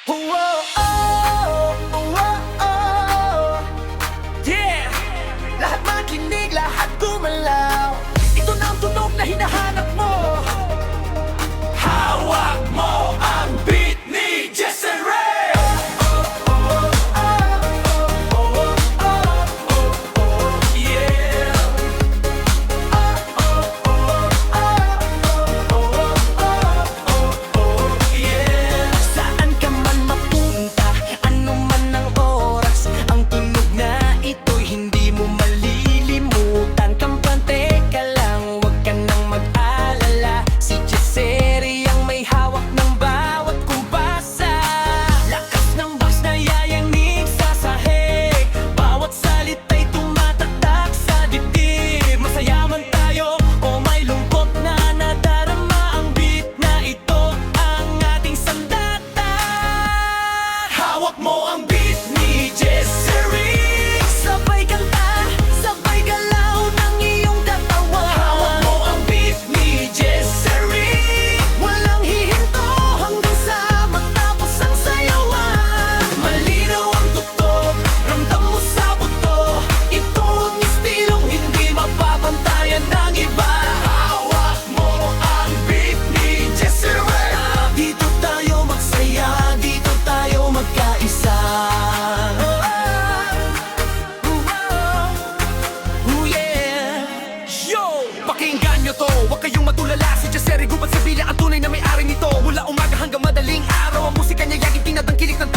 Oh, oh, oh, oh. Yeah! Lahat makinig, lahat gumalaw. Ito na ang tunog na hinahanap mo. Hawak mo ang beat ni Jesse Ray. Saan ka man mapunta, ano man ang oras, ang tunog na ito'y hindi mo malilimutan. Kampante ka lang, huwag ka nang mag-alala. Si Jesse Ray ang may hawak ng bawat kumbasa. Lakas ng bass na yayanig sa sahig, bawat salita'y tumatatak sa dibdib. Masaya man tayo o may lungkot na nadarama, ang beat na ito ang ating sandata. Hawak mo ang beat ni Jesse Ray. Sabay kanta, sabay galaw ng iyong katawan. Hawak mo ang beat ni Jesse Ray. Walang hihinto hanggang sa matapos ang sayawan. Malinaw ang tugtog, ramdam mo sa buto. Ito ang estilong hindi mapapantayan ng iba. Hawak mo ang beat ni Jesse Ray. Dito tayo magsaya, dito tayo magkaisa. Oh yeah. Yo! Pakinggan nyo to, huwag kayong matulala. Si Jesse Ray gubat sa bila, ang tunay na may-ari nito. Mula umaga hanggang madaling araw, ang musika niya yaging tinatangkilik ng